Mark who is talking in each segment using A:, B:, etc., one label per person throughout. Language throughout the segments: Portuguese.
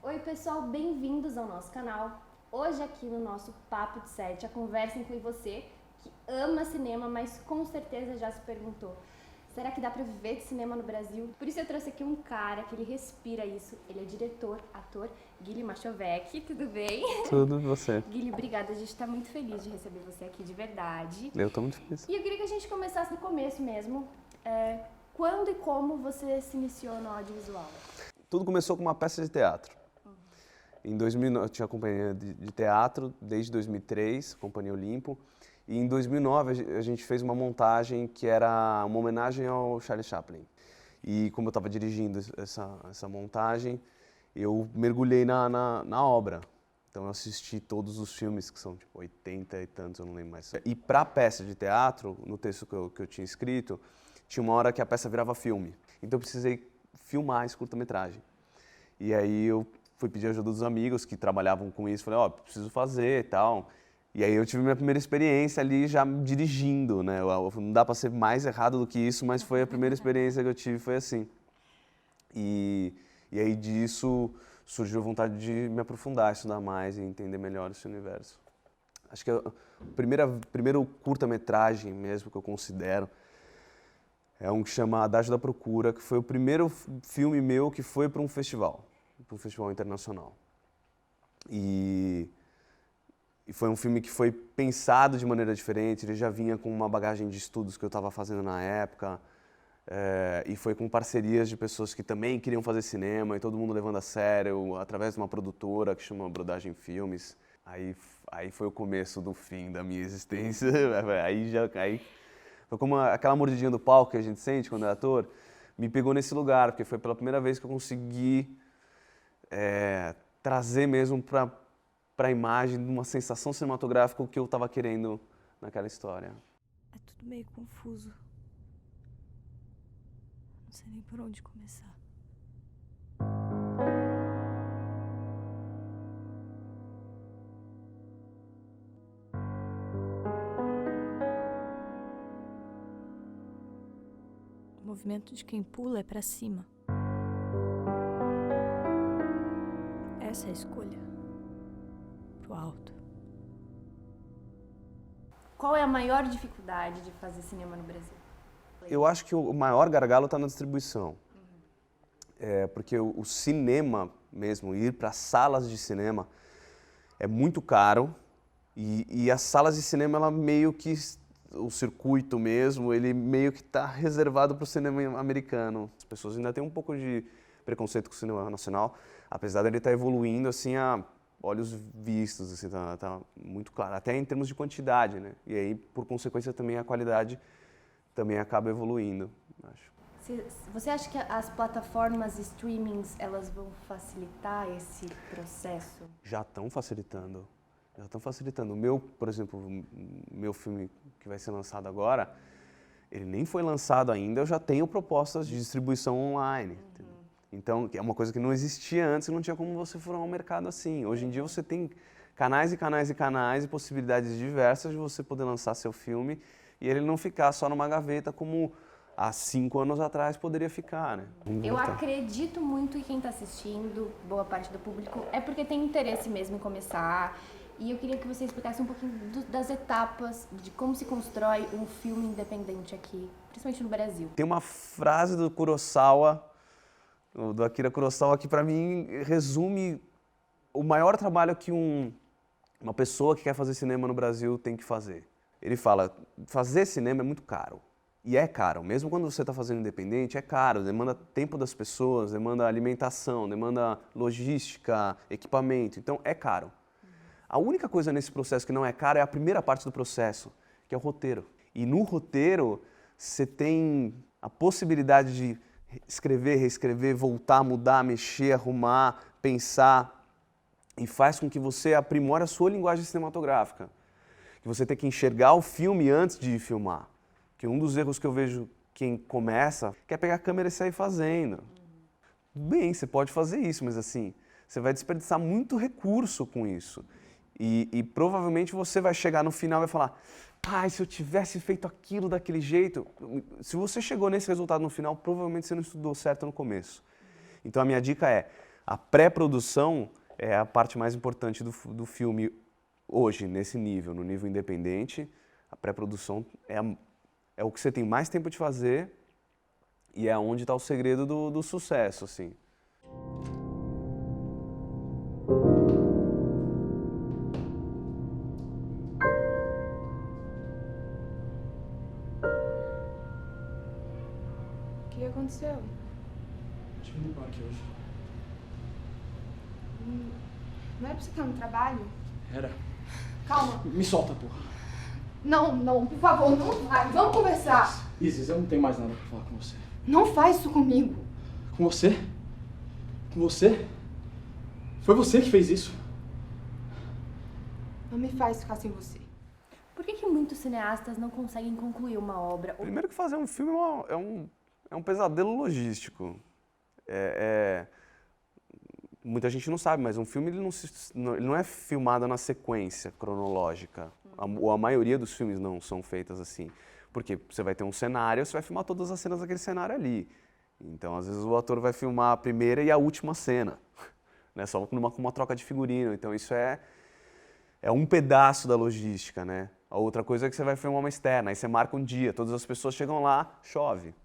A: Oi pessoal, bem-vindos ao nosso canal. Hoje aqui no nosso Papo de Sete, a conversa inclui você que ama cinema, mas com certeza já se perguntou: será que dá pra viver de cinema no Brasil? Por isso eu trouxe aqui um cara que ele respira isso. Ele é diretor, ator, Guilherme Machovec, tudo bem?
B: Tudo, e você?
A: Guilherme, obrigada, a gente tá muito feliz de receber você aqui de verdade.
B: Eu tô muito feliz.
A: E eu queria que a gente começasse do começo mesmo. Quando e como você se iniciou no audiovisual?
B: Tudo começou com uma peça de teatro. Em 2009, eu tinha companhia de teatro desde 2003, Companhia Olimpo. E em 2009 a gente fez uma montagem que era uma homenagem ao Charlie Chaplin. E como eu estava dirigindo essa montagem, eu mergulhei na obra. Então eu assisti todos os filmes, que são tipo 80 e tantos, eu não lembro mais. E para a peça de teatro, no texto que eu tinha escrito, tinha uma hora que a peça virava filme. Então eu precisei filmar esse curta-metragem. E aí eu fui pedir ajuda dos amigos que trabalhavam com isso, falei, preciso fazer e tal. E aí eu tive minha primeira experiência ali já dirigindo, né? Não dá para ser mais errado do que isso, mas foi a primeira experiência que eu tive, foi assim. E aí disso surgiu a vontade de me aprofundar, estudar mais e entender melhor esse universo. Acho que o primeiro curta-metragem mesmo que eu considero é um que chama Adágio da Procura, que foi o primeiro filme meu que foi para um festival internacional. E foi um filme que foi pensado de maneira diferente, ele já vinha com uma bagagem de estudos que eu estava fazendo na época, e foi com parcerias de pessoas que também queriam fazer cinema, e todo mundo levando a sério, através de uma produtora que chama Brodagem Filmes. Aí foi o começo do fim da minha existência, aí foi como aquela mordidinha do palco que a gente sente quando é ator, me pegou nesse lugar, porque foi pela primeira vez que eu consegui trazer mesmo para a imagem uma sensação cinematográfica o que eu estava querendo naquela história.
C: É tudo meio confuso. Não sei nem por onde começar. O movimento de quem pula é pra cima. Essa é a escolha. Pro alto.
A: Qual é a maior dificuldade de fazer cinema no Brasil?
B: Eu acho que o maior gargalo está na distribuição. Porque o cinema mesmo, ir para salas de cinema, é muito caro. E as salas de cinema, ela meio que, o circuito mesmo, ele meio que está reservado para o cinema americano. As pessoas ainda têm um pouco de preconceito com o cinema nacional, apesar dele estar evoluindo assim a olhos vistos, assim, tá muito claro, até em termos de quantidade, né? E aí, por consequência, também a qualidade também acaba evoluindo, acho.
A: Você acha que as plataformas streamings, elas vão facilitar esse processo?
B: Já estão facilitando. O meu, por exemplo, o meu filme que vai ser lançado agora, ele nem foi lançado ainda, eu já tenho propostas de distribuição online. Então, é uma coisa que não existia antes, não tinha como você furar um mercado assim. Hoje em dia você tem canais e canais e canais e possibilidades diversas de você poder lançar seu filme e ele não ficar só numa gaveta como há 5 anos atrás poderia ficar, né?
A: Eu acredito muito que quem está assistindo, boa parte do público, é porque tem interesse mesmo em começar. E eu queria que você explicasse um pouquinho das etapas de como se constrói um filme independente aqui, principalmente no Brasil.
B: Tem uma frase do Kurosawa, do Akira Kurosawa, que para mim resume o maior trabalho que uma pessoa que quer fazer cinema no Brasil tem que fazer. Ele fala, fazer cinema é muito caro. E é caro, mesmo quando você está fazendo independente, é caro, demanda tempo das pessoas, demanda alimentação, demanda logística, equipamento, então é caro. A única coisa nesse processo que não é caro é a primeira parte do processo, que é o roteiro. E no roteiro, você tem a possibilidade de escrever, reescrever, voltar, mudar, mexer, arrumar, pensar, e faz com que você aprimore a sua linguagem cinematográfica. Que você tem que enxergar o filme antes de filmar. Que um dos erros que eu vejo quem começa quer pegar a câmera e sair fazendo. Bem, você pode fazer isso, mas assim, você vai desperdiçar muito recurso com isso. E provavelmente você vai chegar no final e vai falar, se eu tivesse feito aquilo daquele jeito... Se você chegou nesse resultado no final, provavelmente você não estudou certo no começo. Então a minha dica é, A pré-produção é a parte mais importante do filme hoje, nesse nível, no nível independente. A pré-produção é o que você tem mais tempo de fazer e é onde está o segredo do sucesso, assim.
A: O que aconteceu?
D: Tive no parque hoje.
A: Não era pra você estar no trabalho?
D: Era.
A: Calma.
D: Me solta, porra.
A: Não, por favor, não vai. Vamos conversar.
D: Isis, eu não tenho mais nada pra falar com você.
A: Não faz isso comigo.
D: Com você? Com você? Foi você que fez isso.
A: Não me faz ficar sem você. Por que muitos cineastas não conseguem concluir uma obra?
B: Primeiro que fazer um filme é um pesadelo logístico. Muita gente não sabe, mas um filme ele não é filmado na sequência cronológica. A maioria dos filmes não são feitas assim. Porque você vai ter um cenário, você vai filmar todas as cenas daquele cenário ali. Então, às vezes, o ator vai filmar a primeira e a última cena, né? Só com uma troca de figurino. Então, isso é um pedaço da logística, né? A outra coisa é que você vai filmar uma externa, aí você marca um dia, todas as pessoas chegam lá, chove.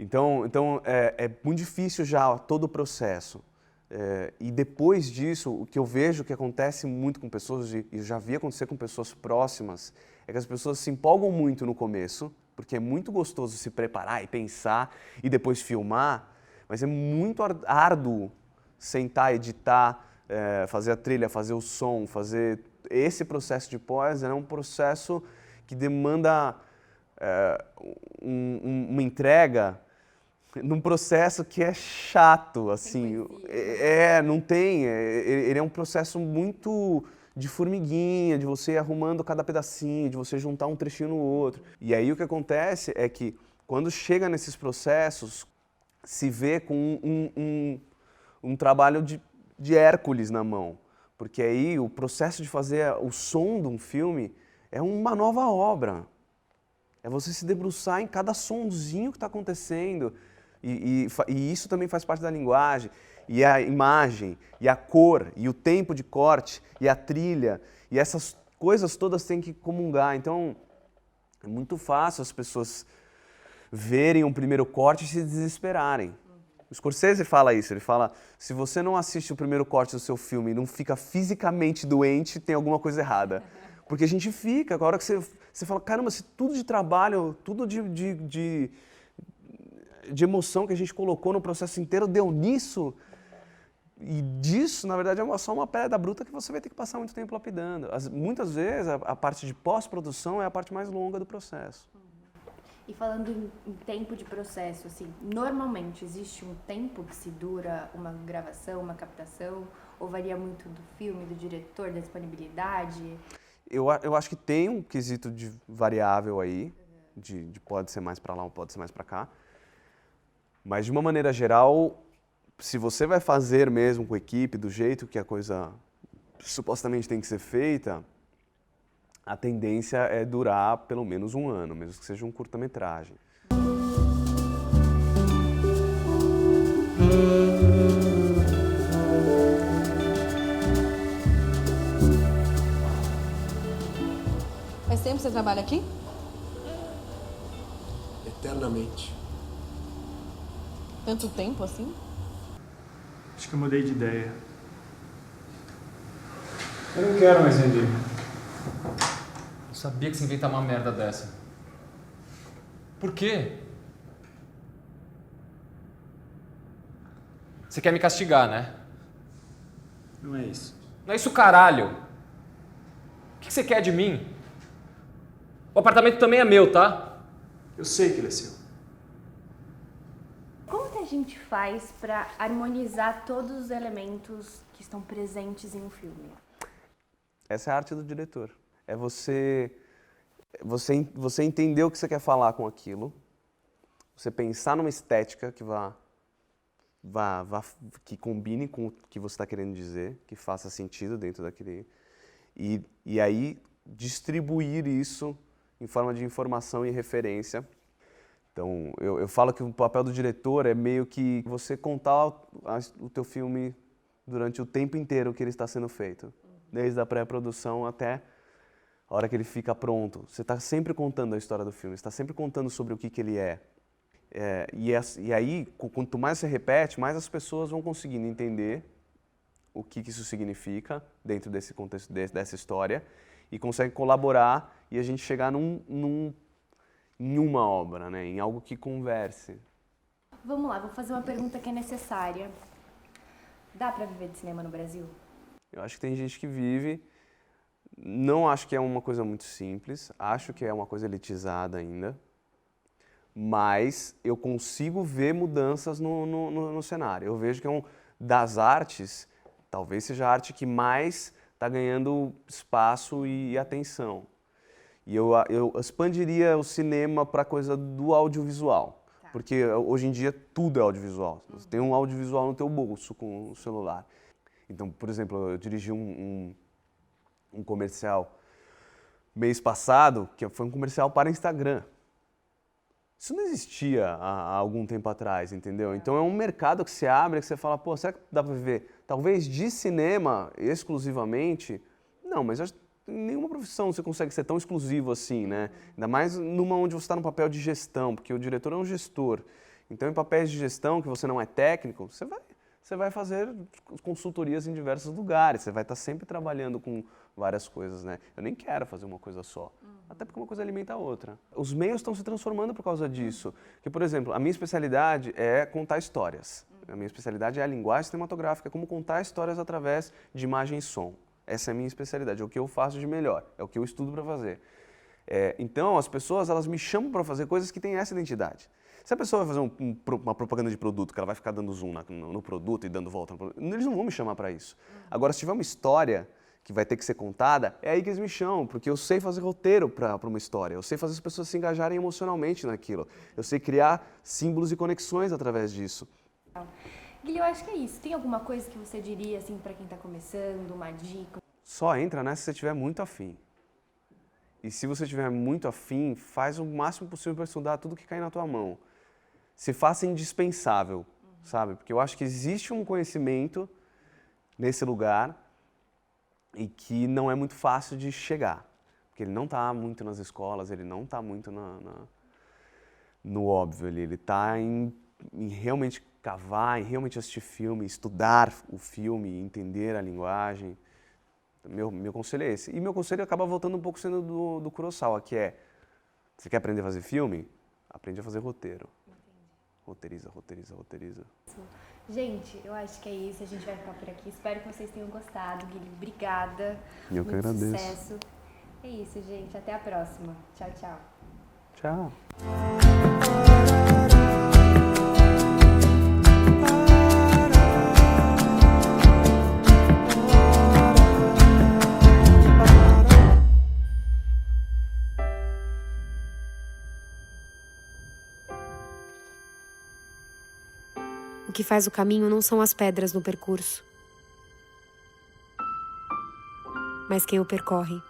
B: Então é muito difícil já todo o processo. E depois disso, o que eu vejo que acontece muito com pessoas, e eu já vi acontecer com pessoas próximas, é que as pessoas se empolgam muito no começo, porque é muito gostoso se preparar e pensar e depois filmar, mas é muito árduo sentar, editar, fazer a trilha, fazer o som, fazer... Esse processo de pós é um processo que demanda uma entrega num processo que é chato, assim, não tem, ele é um processo muito de formiguinha, de você ir arrumando cada pedacinho, de você juntar um trechinho no outro. E aí o que acontece é que quando chega nesses processos, se vê com um trabalho de Hércules na mão, porque aí o processo de fazer o som de um filme é uma nova obra. É você se debruçar em cada sonzinho que está acontecendo. E isso também faz parte da linguagem, e a imagem, e a cor, e o tempo de corte, e a trilha, e essas coisas todas têm que comungar. Então, é muito fácil as pessoas verem um primeiro corte e se desesperarem. O Scorsese fala isso, ele fala, se você não assiste o primeiro corte do seu filme e não fica fisicamente doente, tem alguma coisa errada. Porque a gente fica, a hora que você fala, caramba, se tudo de trabalho, tudo de emoção que a gente colocou no processo inteiro deu nisso, e disso, na verdade, é só uma pedra bruta que você vai ter que passar muito tempo lapidando. Muitas vezes, a parte de pós-produção é a parte mais longa do processo.
A: E falando em tempo de processo, assim, normalmente existe um tempo que se dura uma gravação, uma captação, ou varia muito do filme, do diretor, da disponibilidade?
B: Eu acho que tem um quesito de variável aí, de pode ser mais para lá ou pode ser mais para cá. Mas, de uma maneira geral, se você vai fazer mesmo com a equipe, do jeito que a coisa supostamente tem que ser feita, a tendência é durar pelo menos um ano, mesmo que seja um curta-metragem.
E: Faz tempo que você trabalha aqui?
F: Eternamente.
E: Tanto tempo assim?
G: Acho que eu mudei de ideia. Eu não quero mais vender.
H: Eu sabia que você ia inventar uma merda dessa. Por quê? Você quer me castigar, né?
G: Não é isso.
H: Não é isso, caralho. O que você quer de mim? O apartamento também é meu, tá?
G: Eu sei que ele é seu.
A: Como que a gente faz para harmonizar todos os elementos que estão presentes em um filme?
B: Essa é a arte do diretor. É você entender o que você quer falar com aquilo, você pensar numa estética que combine com o que você está querendo dizer, que faça sentido dentro daquele... E aí distribuir isso em forma de informação e referência. Então, eu falo que o papel do diretor é meio que você contar o teu filme durante o tempo inteiro que ele está sendo feito. Desde a pré-produção até a hora que ele fica pronto. Você está sempre contando a história do filme, você está sempre contando sobre o que ele é. E aí, quanto mais você repete, mais as pessoas vão conseguindo entender o que isso significa dentro desse contexto, dessa história, e consegue colaborar e a gente chegar em uma obra, né? Em algo que converse.
A: Vamos lá, vou fazer uma pergunta que é necessária. Dá pra viver de cinema no Brasil?
B: Eu acho que tem gente que vive, não acho que é uma coisa muito simples, acho que é uma coisa elitizada ainda, mas eu consigo ver mudanças no cenário. Eu vejo que das artes, talvez seja a arte que mais está ganhando espaço e atenção. E eu expandiria o cinema para a coisa do audiovisual, porque hoje em dia tudo é audiovisual. Você tem um audiovisual no teu bolso com o celular. Então, por exemplo, eu dirigi um comercial mês passado, que foi um comercial para Instagram. Isso não existia há algum tempo atrás, entendeu? Então é um mercado que se abre, que você fala, pô, será que dá para viver? Talvez de cinema exclusivamente, não, mas acho que nenhuma profissão você consegue ser tão exclusivo assim, né? Ainda mais numa onde você está no papel de gestão, porque o diretor é um gestor. Então, em papéis de gestão, que você não é técnico, você vai fazer consultorias em diversos lugares, você vai estar sempre trabalhando com várias coisas, né? Eu nem quero fazer uma coisa só, até porque uma coisa alimenta a outra. Os meios estão se transformando por causa disso. Porque, por exemplo, a minha especialidade é contar histórias. A minha especialidade é a linguagem cinematográfica, como contar histórias através de imagem e som. Essa é a minha especialidade, é o que eu faço de melhor, é o que eu estudo para fazer. Então, as pessoas, elas me chamam para fazer coisas que têm essa identidade. Se a pessoa vai fazer uma propaganda de produto, que ela vai ficar dando zoom no produto e dando volta no produto, eles não vão me chamar para isso. Agora, se tiver uma história que vai ter que ser contada, é aí que eles me chamam, porque eu sei fazer roteiro para uma história, eu sei fazer as pessoas se engajarem emocionalmente naquilo, eu sei criar símbolos e conexões através disso.
A: Guilherme, eu acho que é isso. Tem alguma coisa que você diria, assim, para quem está começando, uma dica?
B: Só entra nessa se você estiver muito afim. E se você estiver muito afim, faz o máximo possível para estudar tudo que cai na tua mão. Se faça indispensável, sabe? Porque eu acho que existe um conhecimento nesse lugar e que não é muito fácil de chegar. Porque ele não está muito nas escolas, ele não está muito no óbvio ali. Ele está em realmente cavar, em realmente assistir filme, estudar o filme, entender a linguagem. Meu conselho é esse. E meu conselho acaba voltando um pouco sendo do Kurosawa, que é, você quer aprender a fazer filme? Aprende a fazer roteiro. Roteiriza, roteiriza, roteiriza.
A: Gente, eu acho que é isso. A gente vai ficar por aqui. Espero que vocês tenham gostado. Guilherme, obrigada.
B: Eu que
A: Muito
B: agradeço.
A: Sucesso. É isso, gente. Até a próxima. Tchau, tchau.
B: Tchau.
F: O que faz o caminho não são as pedras no percurso, mas quem o percorre.